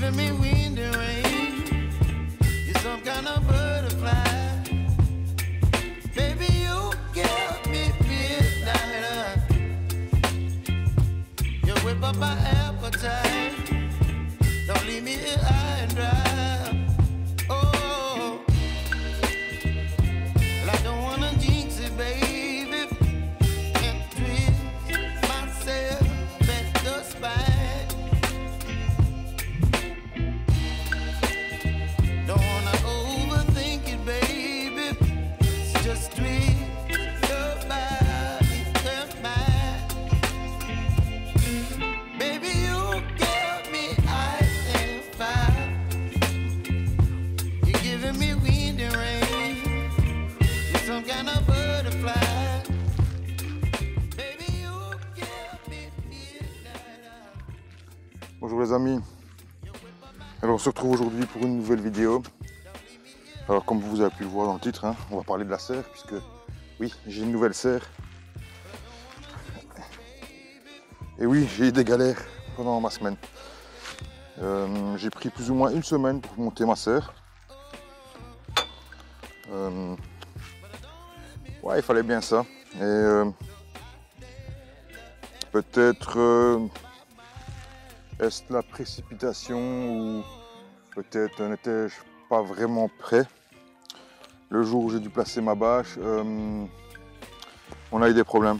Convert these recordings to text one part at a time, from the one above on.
giving me wind and rain. You're some kind of butterfly. Baby, you give me midnight. You whip up my appetite. Don't leave me here high and dry. Oh, well, I don't wanna jinx it, baby, and twist myself at the spine. Don't wanna overthink it, baby. It's just twist your body and mine. Baby, you give me ice and fire. You're giving me wind and rain. You're some kind of butterfly. Baby, you give me midnight. Bonjour les amis, alors on se retrouve aujourd'hui pour une nouvelle vidéo. Alors comme vous avez pu le voir dans le titre, hein, on va parler de la serre, puisque oui, j'ai une nouvelle serre. Et oui, j'ai eu des galères pendant ma semaine. J'ai pris plus ou moins une semaine pour monter ma serre. Ouais, il fallait bien ça. Et peut-être est-ce la précipitation ou peut-être n'étais-je pas vraiment prêt. Le jour où j'ai dû placer ma bâche, on a eu des problèmes.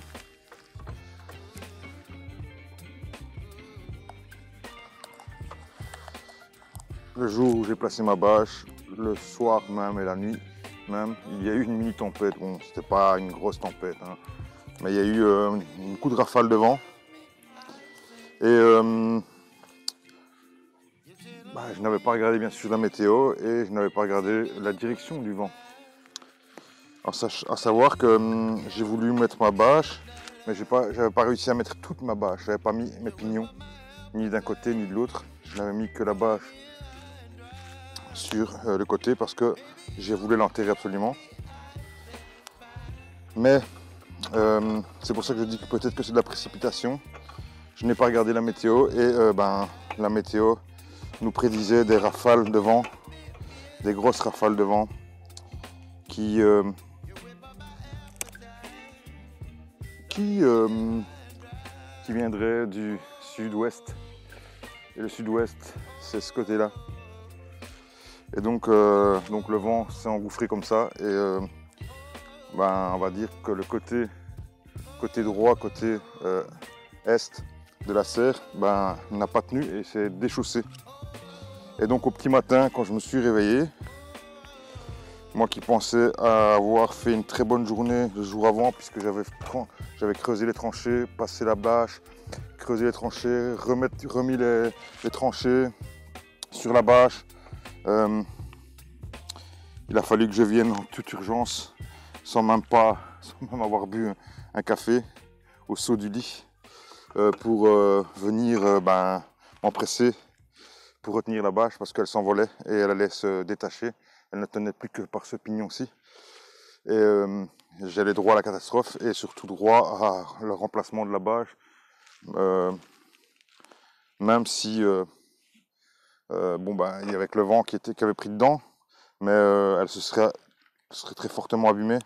Le jour où j'ai placé ma bâche, le soir même et la nuit même, il y a eu une mini tempête. Bon, c'était pas une grosse tempête, hein, mais il y a eu un coup de rafale de vent. Et je n'avais pas regardé bien sûr la météo et je n'avais pas regardé la direction du vent. Alors, à savoir que j'ai voulu mettre ma bâche, mais j'avais pas réussi à mettre toute ma bâche. Je n'avais pas mis mes pignons, ni d'un côté ni de l'autre. Je n'avais mis que la bâche sur le côté parce que j'ai voulu l'enterrer absolument. Mais c'est pour ça que je dis que peut-être que c'est de la précipitation. Je n'ai pas regardé la météo et la météo nous prédisait des rafales de vent, des grosses rafales de vent qui viendraient du sud-ouest. Et le sud-ouest, c'est ce côté-là. Et donc le vent s'est engouffré comme ça. Et on va dire que le côté droit, côté est de la serre, n'a pas tenu et s'est déchaussé. Et donc au petit matin, quand je me suis réveillé, moi qui pensais avoir fait une très bonne journée le jour avant, puisque j'avais creusé les tranchées, passé la bâche, creusé les tranchées, remis les tranchées sur la bâche. Il a fallu que je vienne en toute urgence, sans même avoir bu un café au saut du lit, pour venir m'empresser pour retenir la bâche parce qu'elle s'envolait et elle allait se détacher. Elle ne tenait plus que par ce pignon-ci. Et j'allais droit à la catastrophe et surtout droit à le remplacement de la bâche. Même si, il y avait que le vent qui avait pris dedans, mais elle se serait très fortement abîmée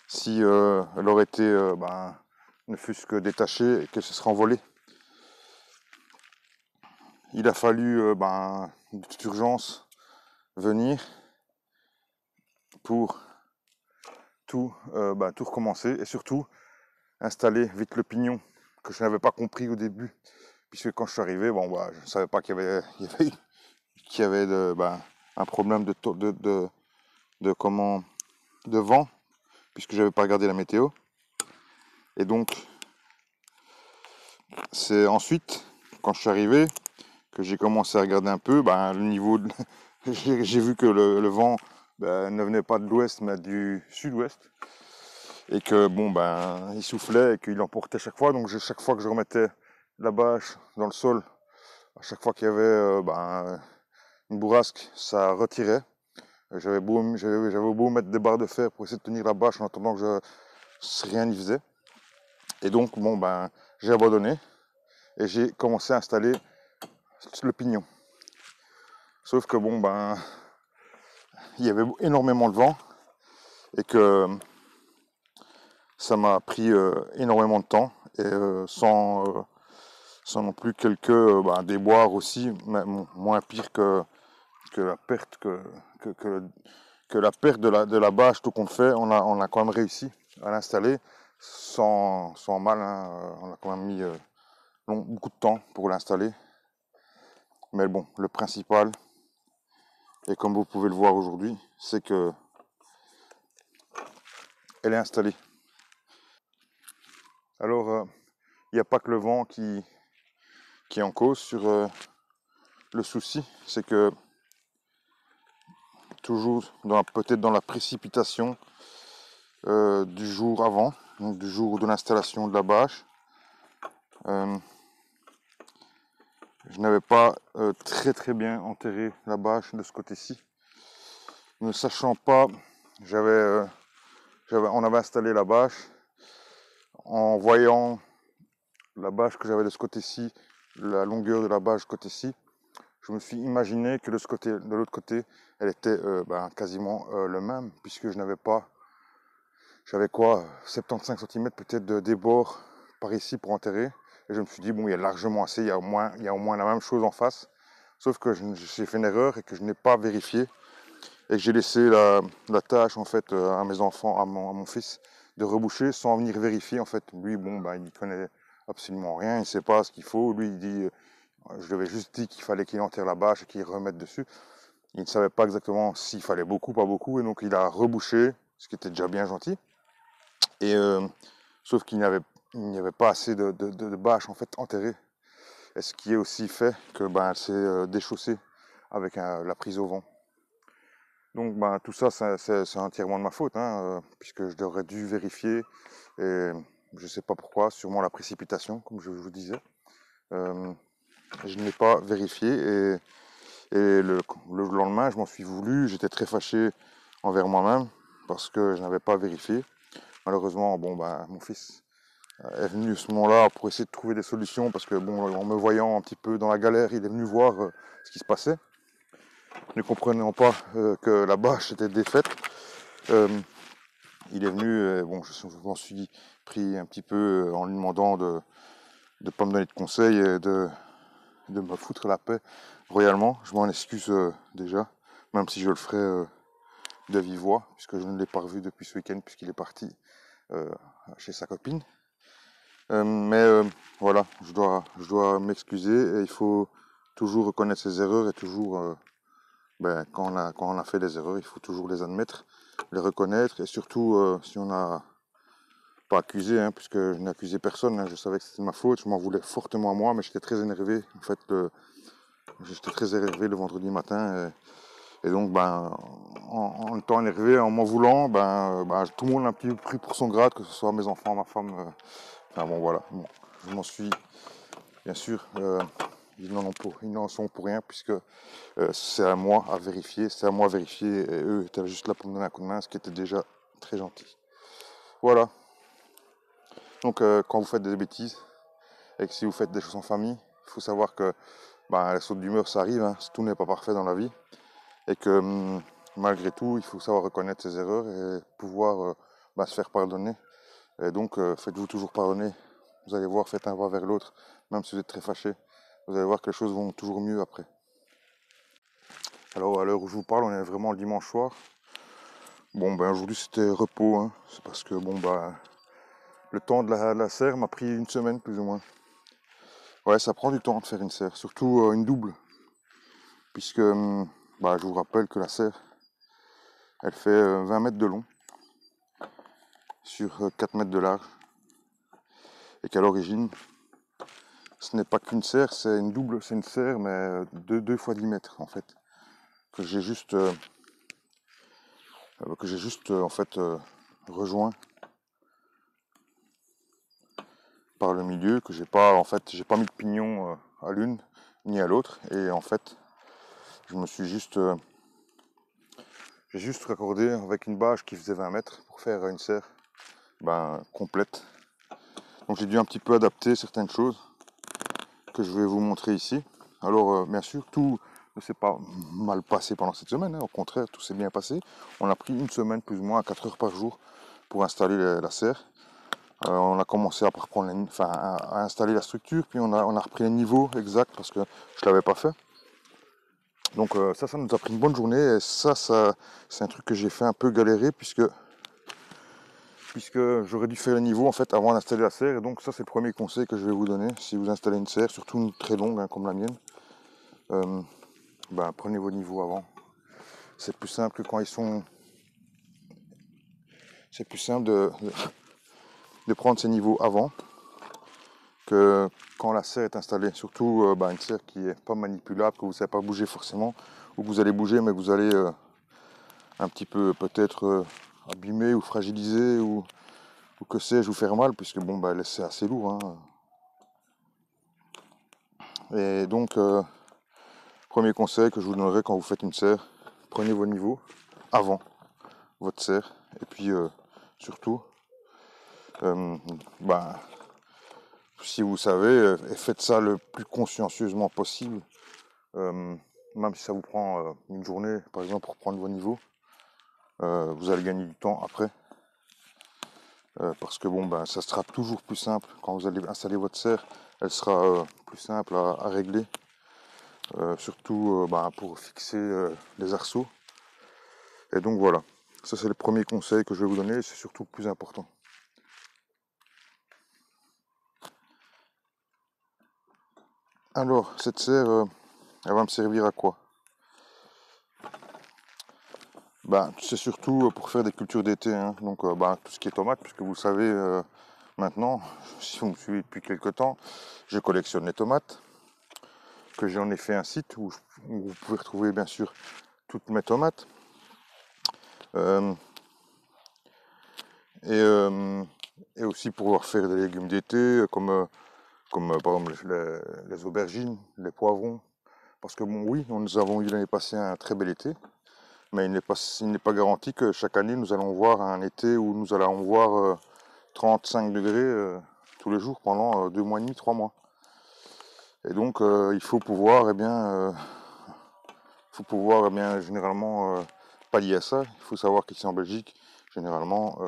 si elle aurait été, ne fût-ce que détachée et qu'elle se serait envolée. Il a fallu, de toute urgence, venir pour tout recommencer et surtout installer vite le pignon que je n'avais pas compris au début, puisque quand je suis arrivé, je ne savais pas qu'il y avait un problème de vent, puisque je n'avais pas regardé la météo. Et donc c'est ensuite, quand je suis arrivé, que j'ai commencé à regarder un peu le niveau de... j'ai vu que le vent ne venait pas de l'ouest mais du sud-ouest et que il soufflait et qu'il emportait chaque fois. Donc chaque fois que je remettais la bâche dans le sol, à chaque fois qu'il y avait une bourrasque, ça retirait. J'avais beau mettre des barres de fer pour essayer de tenir la bâche en attendant que rien n'y faisait. Et donc j'ai abandonné et j'ai commencé à installer le pignon. Sauf que bon, ben, il y avait énormément de vent et que ça m'a pris énormément de temps et sans non plus quelques déboires aussi, mais moins pire que la perte que, que, que la perte de la bâche, tout qu'on fait, on a quand même réussi à l'installer sans mal, hein. On a quand même mis beaucoup de temps pour l'installer. Mais bon, le principal, et comme vous pouvez le voir aujourd'hui, c'est que elle est installée. Alors, il n'y a pas que le vent qui est en cause sur le souci, c'est que toujours peut-être dans la précipitation du jour avant, donc du jour de l'installation de la bâche, je n'avais pas très bien enterré la bâche de ce côté-ci. Ne sachant pas, on avait installé la bâche. En voyant la bâche que j'avais de ce côté-ci, la longueur de la bâche côté-ci, je me suis imaginé que de l'autre côté, elle était quasiment le même, puisque j'avais quoi, 75 cm peut-être de débord par ici pour enterrer. Et je me suis dit, bon, il y a largement assez, il y a au moins la même chose en face. Sauf que j'ai fait une erreur et que je n'ai pas vérifié. Et que j'ai laissé la tâche en fait à mes enfants, à mon fils, de reboucher sans venir vérifier. En fait, lui, bon, il n'y connaît absolument rien, il ne sait pas ce qu'il faut. Lui, il dit, je lui avais juste dit qu'il fallait qu'il enterre la bâche et qu'il remette dessus. Il ne savait pas exactement s'il fallait beaucoup, pas beaucoup. Et donc, il a rebouché, ce qui était déjà bien gentil. Et sauf qu'il n'y avait pas assez de bâches en fait enterrées. Et ce qui est aussi fait que elle s'est déchaussée avec la prise au vent. Donc tout ça, c'est entièrement de ma faute, hein, puisque je devrais dû vérifier. Et je ne sais pas pourquoi, sûrement la précipitation, comme je vous disais. Je n'ai pas vérifié et le lendemain, je m'en suis voulu. J'étais très fâché envers moi-même parce que je n'avais pas vérifié. Malheureusement, mon fils est venu à ce moment-là pour essayer de trouver des solutions parce que en me voyant un petit peu dans la galère, il est venu voir ce qui se passait. Ne comprenant pas que la bâche était défaite, il est venu, je m'en suis pris un petit peu en lui demandant de ne pas me donner de conseils et de me foutre la paix royalement. Je m'en excuse déjà, même si je le ferai de vive voix, puisque je ne l'ai pas revu depuis ce week-end, puisqu'il est parti chez sa copine. Voilà, je dois m'excuser et il faut toujours reconnaître ses erreurs et toujours, quand on a fait des erreurs, il faut toujours les admettre, les reconnaître et surtout si on n'a pas accusé, hein, puisque je n'ai accusé personne, hein, je savais que c'était ma faute, je m'en voulais fortement à moi, mais j'étais très énervé en fait, j'étais très énervé le vendredi matin et donc en étant énervé, en m'en voulant, tout le monde l'a un petit peu pris pour son grade, que ce soit mes enfants, ma femme. Voilà, je m'en suis, bien sûr, ils n'en sont pour rien, puisque c'est à moi à vérifier, et eux étaient juste là pour me donner un coup de main, ce qui était déjà très gentil. Voilà. Donc quand vous faites des bêtises, et que si vous faites des choses en famille, il faut savoir que la saute d'humeur, ça arrive, hein, tout n'est pas parfait dans la vie, et que malgré tout, il faut savoir reconnaître ses erreurs et pouvoir se faire pardonner. Et donc, faites-vous toujours pardonner. Vous allez voir, faites un pas vers l'autre, même si vous êtes très fâché. Vous allez voir que les choses vont toujours mieux après. Alors, à l'heure où je vous parle, on est vraiment le dimanche soir. Aujourd'hui, c'était repos, hein. C'est parce que, le temps de la serre m'a pris une semaine, plus ou moins. Ouais, ça prend du temps de faire une serre, surtout une double. Puisque, je vous rappelle que la serre, elle fait 20 mètres de long sur 4 mètres de large. Et qu'à l'origine, ce n'est pas qu'une serre, c'est une double, c'est une serre, mais deux fois 10 mètres en fait. Que j'ai juste, rejoint par le milieu, que j'ai pas mis de pignon à l'une ni à l'autre. Et en fait, je me suis j'ai juste raccordé avec une bâche qui faisait 20 mètres pour faire une serre complète. Donc j'ai dû un petit peu adapter certaines choses que je vais vous montrer ici. Alors bien sûr, tout ne s'est pas mal passé pendant cette semaine, hein. Au contraire, tout s'est bien passé. On a pris une semaine plus ou moins à 4 heures par jour pour installer la serre. On a commencé à, reprendre à installer la structure, puis on a repris les niveaux exacts parce que je ne l'avais pas fait. Donc ça nous a pris une bonne journée, et ça c'est un truc que j'ai fait un peu galérer puisque j'aurais dû faire le niveau en fait avant d'installer la serre. Et donc ça c'est le premier conseil que je vais vous donner si vous installez une serre, surtout une très longue hein, comme la mienne. Prenez vos niveaux avant. C'est plus simple que quand ils sont... C'est plus simple de prendre ces niveaux avant que quand la serre est installée. Surtout une serre qui n'est pas manipulable, que vous ne savez pas bouger forcément, ou que vous allez bouger mais que vous allez un petit peu peut-être abîmer ou fragiliser ou que sais-je, vous faire mal, puisque c'est assez lourd. Hein. Et donc, premier conseil que je vous donnerai quand vous faites une serre, prenez vos niveaux avant votre serre. Et puis, surtout, si vous savez, faites ça le plus consciencieusement possible. Même si ça vous prend une journée, par exemple, pour prendre vos niveaux, vous allez gagner du temps après. Parce que ça sera toujours plus simple quand vous allez installer votre serre, elle sera plus simple à régler, surtout pour fixer les arceaux. Et donc voilà, ça c'est le premier conseil que je vais vous donner, c'est surtout le plus important. Alors cette serre, elle va me servir à quoi? C'est surtout pour faire des cultures d'été, hein. Donc tout ce qui est tomates, puisque vous le savez maintenant, si vous me suivez depuis quelques temps, je collectionne les tomates, que j'en ai fait un site où vous pouvez retrouver bien sûr toutes mes tomates. Et aussi pour faire des légumes d'été, comme par exemple les aubergines, les poivrons. Parce que oui, nous avons eu l'année passée un très bel été, mais il n'est pas garanti que chaque année nous allons voir un été où nous allons voir 35 degrés tous les jours pendant 2 mois et demi, 3 mois. Et donc il faut pouvoir, généralement pallier à ça. Il faut savoir qu'ici en Belgique, généralement,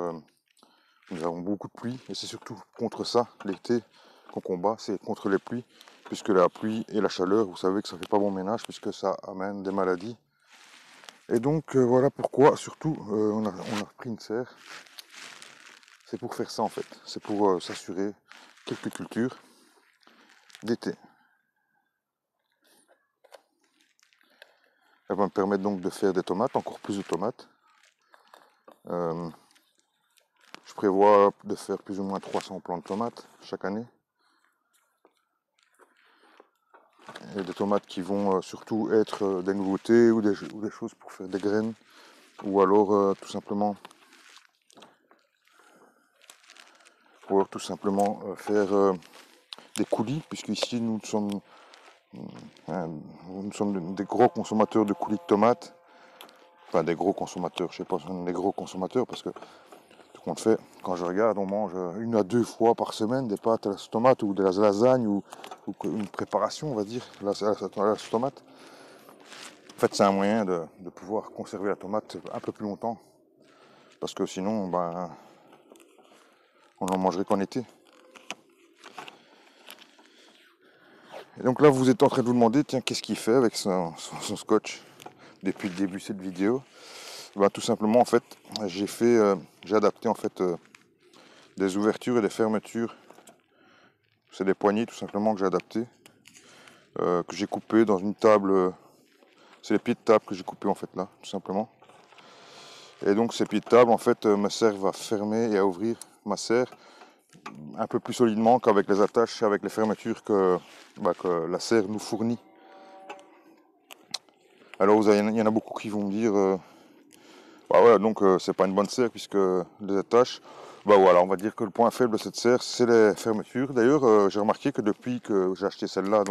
nous avons beaucoup de pluie, et c'est surtout contre ça, l'été, qu'on combat, c'est contre les pluies, puisque la pluie et la chaleur, vous savez que ça ne fait pas bon ménage, puisque ça amène des maladies. Et donc voilà pourquoi, surtout, on a pris une serre. C'est pour faire ça en fait, c'est pour s'assurer quelques cultures d'été. Elle va me permettre donc de faire des tomates, encore plus de tomates. Je prévois de faire plus ou moins 300 plants de tomates chaque année. Et des tomates qui vont surtout être des nouveautés ou des choses pour faire des graines. Ou alors tout simplement faire des coulis, puisque ici nous sommes des gros consommateurs de coulis de tomates. Enfin des gros consommateurs, je sais pas si on est des gros consommateurs, parce que tout compte fait, quand je regarde, on mange 1 à 2 fois par semaine des pâtes à la sauce tomate ou de la lasagne ou une préparation, on va dire, à la sauce tomate. En fait, c'est un moyen de pouvoir conserver la tomate un peu plus longtemps, parce que sinon, on n'en mangerait qu'en été. Et donc là, vous êtes en train de vous demander, tiens, qu'est-ce qu'il fait avec son scotch depuis le début de cette vidéo? Tout simplement, en fait, j'ai adapté en fait des ouvertures et des fermetures. C'est des poignées tout simplement que j'ai adaptées, que j'ai coupées dans une table. C'est les pieds de table que j'ai coupés en fait là, tout simplement. Et donc ces pieds de table en fait me servent à fermer et à ouvrir ma serre un peu plus solidement qu'avec les attaches, avec les fermetures que la serre nous fournit. Alors il y en a beaucoup qui vont me dire c'est pas une bonne serre puisque les attaches. On va dire que le point faible de cette serre, c'est les fermetures. D'ailleurs, j'ai remarqué que depuis que j'ai acheté celle-là,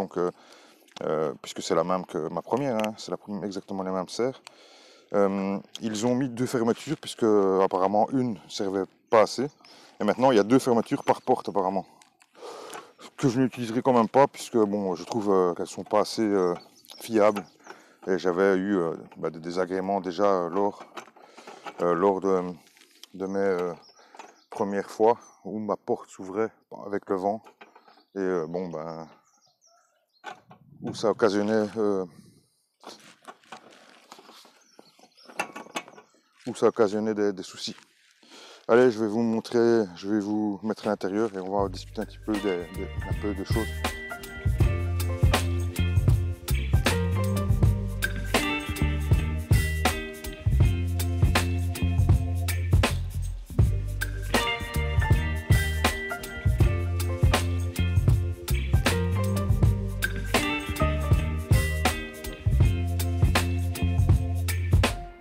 puisque c'est la même que ma première, hein, c'est exactement la même serre, ils ont mis 2 fermetures, puisque apparemment une ne servait pas assez. Et maintenant, il y a 2 fermetures par porte, apparemment. Que je n'utiliserai quand même pas, puisque je trouve qu'elles ne sont pas assez fiables Et j'avais eu des désagréments déjà lors de mes premières fois où ma porte s'ouvrait avec le vent. Et où ça occasionnait des soucis. Allez, je vais vous montrer, je vais vous mettre à l'intérieur et on va discuter un petit peu un peu de choses.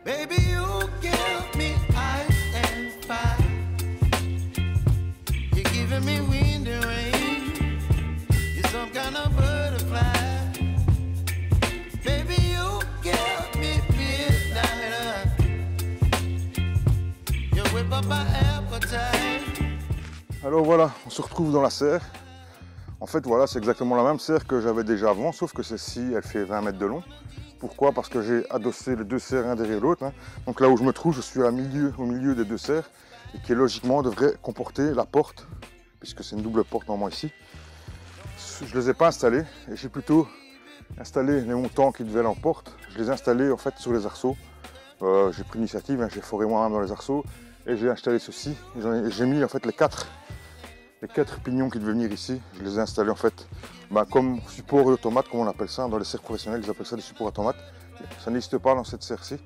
Baby, you give me ice and fire. You're giving me wind and rain. You're some kind of butterfly. Baby, you give me midnight. You whip up my appetite. Alors voilà, on se retrouve dans la serre. En fait voilà, c'est exactement la même serre que j'avais déjà avant, sauf que celle-ci, elle fait 20 mètres de long. Pourquoi? Parce que j'ai adossé les deux serres un derrière l'autre. Donc là où je me trouve, je suis au milieu des deux serres, et qui logiquement devrait comporter la porte, puisque c'est une double porte normalement ici. Je ne les ai pas installés, et j'ai plutôt installé les montants qui devaient aller en porte. Je les ai installés en fait sur les arceaux. J'ai pris l'initiative, j'ai foré moi-même dans les arceaux, et j'ai installé ceci. J'ai mis en fait les quatre pignons qui devaient venir ici. Je les ai installés en fait comme support de tomate, comme on appelle ça dans les serres professionnelles, ils appellent ça des supports à tomates. Ça n'existe pas dans cette serre-ci.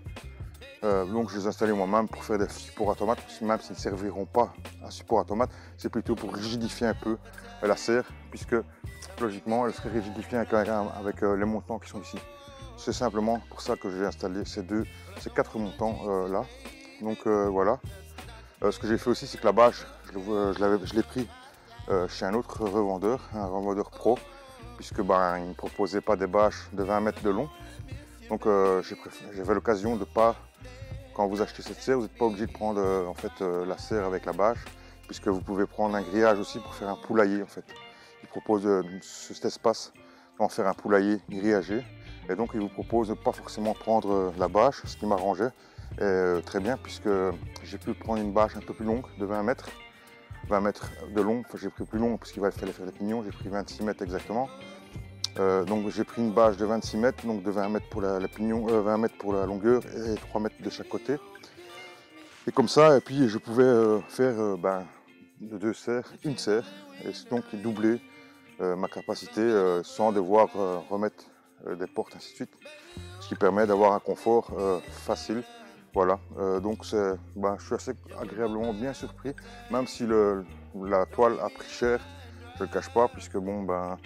Donc je les ai installés moi-même pour faire des supports à tomates, même s'ils ne serviront pas à support à tomates, c'est plutôt pour rigidifier un peu la serre, puisque logiquement elle serait rigidifiée avec les montants qui sont ici. C'est simplement pour ça que j'ai installé ces quatre montants là. Donc voilà. Ce que j'ai fait aussi, c'est que la bâche, je l'ai pris chez un autre revendeur, un revendeur pro, puisque il ne me proposait pas des bâches de 20 mètres de long. Donc j'avais l'occasion de pas, quand vous achetez cette serre, vous n'êtes pas obligé de prendre la serre avec la bâche, puisque vous pouvez prendre un grillage aussi pour faire un poulailler en fait. Il propose cet espace pour en faire un poulailler grillagé, et donc il vous propose de pas forcément prendre la bâche, ce qui m'arrangeait très bien, puisque j'ai pu prendre une bâche un peu plus longue de 20 mètres de long. Enfin, j'ai pris plus long parce qu'il va falloir faire les pignons, j'ai pris 26 mètres exactement. Donc j'ai pris une bâche de 26 mètres, donc de 20 mètres pour la pignon, 20 mètres pour la longueur et 3 mètres de chaque côté. Et comme ça, et puis je pouvais faire de deux serres, une serre, et donc doubler ma capacité sans devoir remettre des portes, ainsi de suite. Ce qui permet d'avoir un confort facile. Voilà, donc je suis assez agréablement bien surpris, même si la toile a pris cher, je ne le cache pas, puisque on a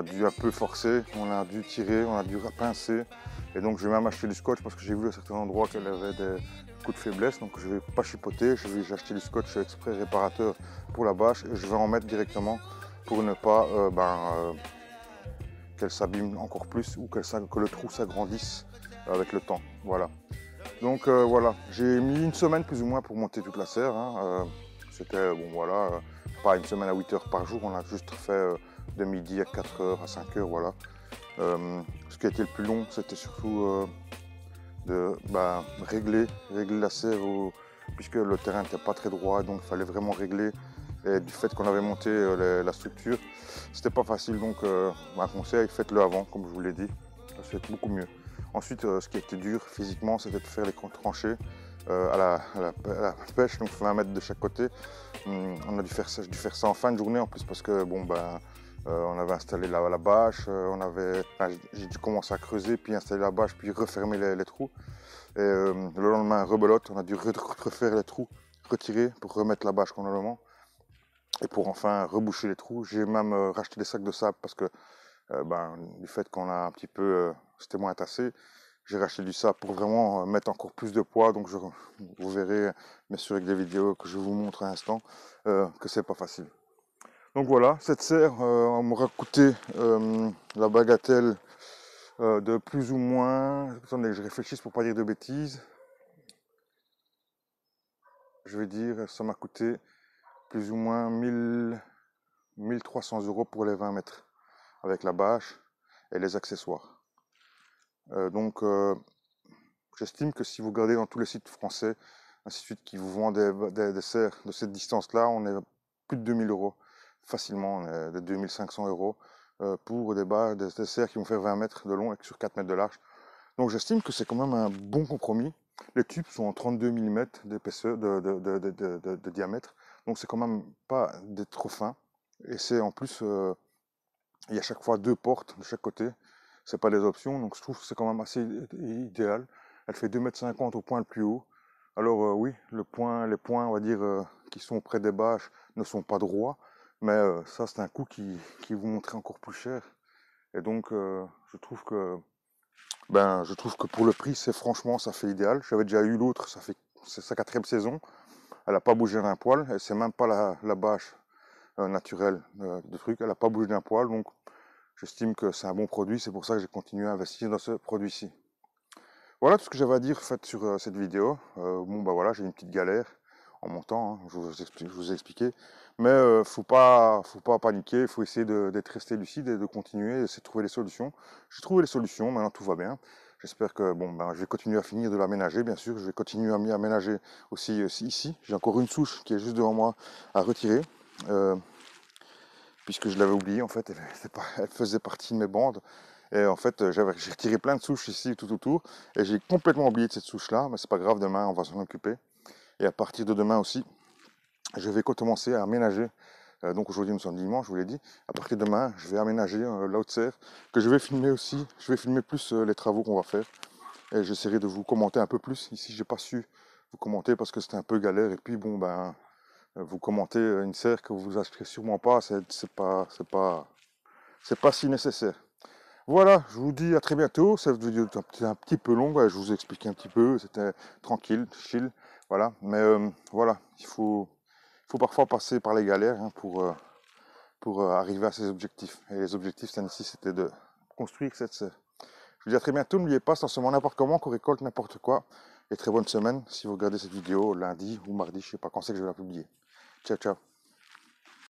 dû un peu forcer, on a dû tirer, on a dû pincer, et donc j'ai même acheté du scotch parce que j'ai vu à certains endroits qu'elle avait des coups de faiblesse, donc je ne vais pas chipoter, j'ai acheté du scotch exprès réparateur pour la bâche, et je vais en mettre directement pour ne pas qu'elle s'abîme encore plus ou que le trou s'agrandisse avec le temps. Voilà. Donc voilà, j'ai mis une semaine plus ou moins pour monter toute la serre. C'était pas une semaine à 8 heures par jour, on a juste fait de midi à 4 heures, à 5 heures, voilà. Ce qui a été le plus long, c'était surtout de régler la serre, puisque le terrain n'était pas très droit, donc il fallait vraiment régler. Et du fait qu'on avait monté la structure, c'était pas facile, donc un conseil, faites-le avant, comme je vous l'ai dit, c'est beaucoup mieux. Ensuite, ce qui était dur physiquement, c'était de faire les tranchées à la pêche, donc 20 mètres de chaque côté. On a dû faire ça en fin de journée en plus, parce que on avait installé la bâche, j'ai dû commencer à creuser, puis installer la bâche, puis refermer les trous. Et le lendemain, rebelote, on a dû refaire les trous, retirer pour remettre la bâche convenablement. Et pour enfin reboucher les trous, j'ai même racheté des sacs de sable parce que du fait qu'on a un petit peu, c'était moins tassé, j'ai racheté du sable pour vraiment mettre encore plus de poids. Donc vous verrez, bien sûr avec des vidéos que je vous montre à l'instant, que c'est pas facile. Donc voilà, cette serre m'aura coûté la bagatelle de plus ou moins, attendez que je réfléchisse pour pas dire de bêtises, je vais dire, ça m'a coûté plus ou moins 1300 € pour les 20 mètres, avec la bâche et les accessoires. Donc j'estime que si vous regardez dans tous les sites français, ainsi de suite, qui vous vendent des serres de cette distance-là, on est à plus de 2000 euros facilement, on est de 2500 euros pour des serres qui vont faire 20 mètres de long et sur 4 mètres de large. Donc j'estime que c'est quand même un bon compromis. Les tubes sont en 32 mm d'épaisseur, de diamètre, donc c'est quand même pas trop fin. Et c'est en plus, il y a chaque fois 2 portes de chaque côté. C'est pas des options, donc je trouve que c'est quand même assez idéal. Elle fait 2,50 m au point le plus haut. Alors oui, les points, on va dire, qui sont près des bâches ne sont pas droits, mais ça c'est un coût qui vous montrait encore plus cher. Et donc je trouve que pour le prix, franchement, ça fait idéal. J'avais déjà eu l'autre, c'est sa 4e saison. Elle n'a pas bougé d'un poil, et c'est même pas la bâche naturelle de truc. Elle n'a pas bougé d'un poil, donc j'estime que c'est un bon produit. C'est pour ça que j'ai continué à investir dans ce produit-ci. Voilà tout ce que j'avais à dire sur cette vidéo. Bon bah voilà, j'ai une petite galère en montant, hein, je vous ai expliqué. Mais faut pas paniquer, il faut essayer d'être resté lucide et de continuer, essayer de trouver les solutions. J'ai trouvé les solutions, maintenant tout va bien. J'espère que je vais continuer à finir de l'aménager, bien sûr. Je vais continuer à m'y aménager aussi ici. J'ai encore une souche qui est juste devant moi à retirer, puisque je l'avais oublié en fait. Elle faisait partie de mes bandes. Et en fait, j'ai retiré plein de souches ici tout autour. Et j'ai complètement oublié de cette souche-là. Mais c'est pas grave, demain, on va s'en occuper. Et à partir de demain aussi, je vais commencer à aménager. Donc aujourd'hui, nous sommes dimanche, je vous l'ai dit. À partir de demain, je vais aménager l'Outserre, que je vais filmer aussi. Je vais filmer plus les travaux qu'on va faire. Et j'essaierai de vous commenter un peu plus. Ici, j'ai pas su vous commenter parce que c'était un peu galère. Et puis bon, vous commentez une serre que vous acheterez sûrement pas. C'est pas si nécessaire. Voilà, je vous dis à très bientôt. Cette vidéo est un petit peu longue, ouais, je vous ai expliqué un petit peu, c'était tranquille, chill, voilà. Mais voilà, il faut parfois passer par les galères hein, pour arriver à ses objectifs. Et les objectifs, ici, c'était de construire cette serre. Je vous dis à très bientôt, n'oubliez pas, c'est en ce moment n'importe comment qu'on récolte n'importe quoi. Et très bonne semaine si vous regardez cette vidéo lundi ou mardi, je ne sais pas quand c'est que je vais la publier. Ciao, ciao.